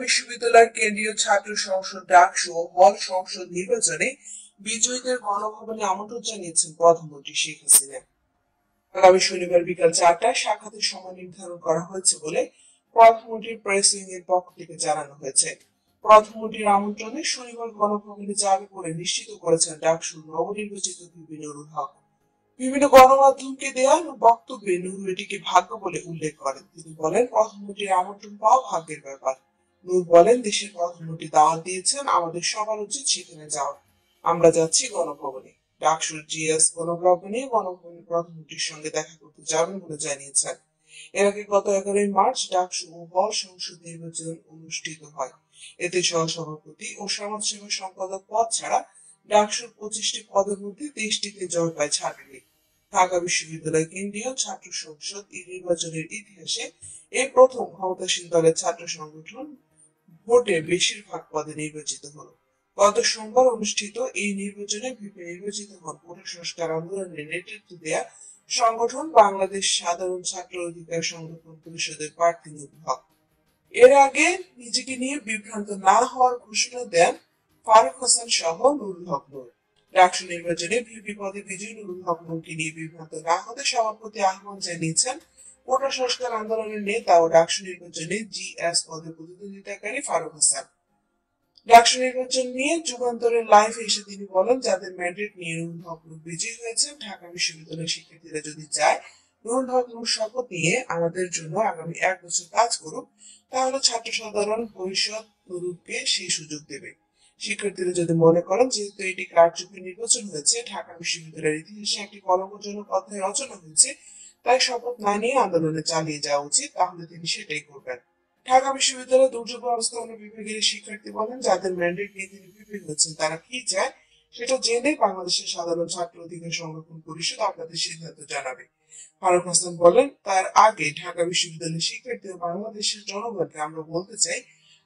বিশ্ববিদ্যালয়ের কেন্দ্রীয় ছাত্র সংসদ ডাকসু ও হল সংসদ নির্বাচনে বিজয়ীদের গণভবনে আমন্ত্রণ জানিয়েছেন প্রধানমন্ত্রী শেখ হাসিনা। আগামী শনিবার বিকাল 4টায় সাক্ষাতের সময় নির্ধারণ করা হয়েছে বলে প্রধানমন্ত্রীর প্রেস উইং এর পক্ষ থেকে জানানো হয়েছে। প্রধানমন্ত্রীর আমন্ত্রণে শনিবার গণভবনে যাবে বলে নিশ্চিত করেছেন ডাকসুর নবনির্বাচিত ভিপি নুরুল হক। বিভিন্ন গণমাধ্যমকে দেয়া বক্তব্যে নুরু এটিকে ভাগ্য বলে উল্লেখ করেন। তিনি বলেন, প্রধানমন্ত্রীর আমন্ত্রণ পাওয়া ভাগ্যের ব্যাপার। নূর বলেন, দেশের প্রধানমন্ত্রী দাওয়াত দিয়েছেন, আমাদের সবার উচিত সেখানে যাওয়া। আমরা যাচ্ছি গণভবনে। ডাকসুর জিএস গণভবনে প্রধানমন্ত্রীর সঙ্গে দেখা করতে যাবেন বলে জানিয়েছেন। এর আগে গত 11 মার্চ ডাকসু ও হল সংসদ নির্বাচন অনুষ্ঠিত হয়। এতে সহসভাপতি ও সমাজসেবা সম্পাদক পদ ছাড়া ডাকসুর 25টি পদের মধ্যে 23টিতে জয় পায় ছাত্রলীগ। ঢাকা বিশ্ববিদ্যালয় কেন্দ্রীয় ছাত্র সংসদ এই নির্বাচনের ইতিহাসে এই প্রথম ক্ষমতাসীন দলের ছাত্র সংগঠন ভোটে বেশিরভাগ পদে নির্বাচিত হলো। গত সোমবার অনুষ্ঠিত এই নির্বাচনে ভিপি নির্বাচিত হন কোটা সংস্কার আন্দোলনের নেতৃত্ব দেয়া সংগঠন বাংলাদেশ সাধারণ ছাত্র অধিকার সংরক্ষণ পরিষদের প্রার্থী নুরুল হক। এর আগে নিজেকে নিয়ে বিভ্রান্ত না হওয়ার ঘোষণা দেন ফারুক হাসান সহ নুরুল হক নূর। ডাকসু নির্বাচনে ভিপি পদে বিজয়ী নুরুল হক নূরকে নিয়ে বিভ্রান্ত না হতে সভাপতি আহ্বান জানিয়েছেন কোটা সংস্কার আন্দোলনের নেতা ও ডাকসু নির্বাচনে জিএস পদে প্রতিদ্বন্দ্বিতাকারী ফারুক হাসান। ডাকসু নির্বাচন নিয়ে যুগান্তরের লাইভে এসে তিনি বলেন, যাদের ম্যান্ডেট নিয়ে নুরুল হক নূর বিজয়ী হয়েছেন, ঢাকা বিশ্ববিদ্যালয়ের শিক্ষার্থীরা যদি চায় নুরুল হক নূর শপথ নিয়ে আমাদের জন্য আগামী 1 বছর কাজ করুক, তাহলে ছাত্র সাধারণ পরিষদ নুরুলকে সেই সুযোগ দেবে। শিক্ষার্থীরা যদি মনে করেন যেহেতু এটি কারচুপি নির্বাচন হয়েছে, ঢাকা বিশ্ববিদ্যালয়ের ইতিহাসে একটি কলঙ্কজনক অধ্যায় রচনা হয়েছে, তাই শপথ না নিয়ে আন্দোলনে চালিয়ে যাওয়া উচিত, তাহলে তিনি সেটাই করবেন। ঢাকা বিশ্ববিদ্যালয়ের দুর্যোগ ব্যবস্থাপনা বিভাগের শিক্ষার্থী বলেন, যাদের ম্যান্ডেট নিয়ে তিনি ভিপি হয়েছেন তারা কি চায় সেটা জেনে বাংলাদেশের সাধারণ ছাত্র অধিকার সংরক্ষণ পরিষদ আপনাদের সিদ্ধান্ত জানাবে। ফারুক হাসান বলেন, তার আগে ঢাকা বিশ্ববিদ্যালয়ের শিক্ষার্থী ও বাংলাদেশের জনগণকে আমরা বলতে চাই,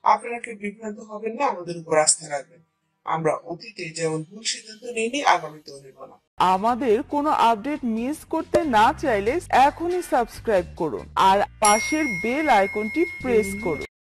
আপনারা কেউ বিভ্রান্ত হবেন না, আমাদের উপর আস্থা রাখবেন। আমরা অতীতে যেমন ভুল সিদ্ধান্ত নিইনি, আগামীতেও নেব না। আমাদের কোনো আপডেট মিস করতে না চাইলে এখনই সাবস্ক্রাইব করুন আর পাশের বেল আইকনটি প্রেস করুন।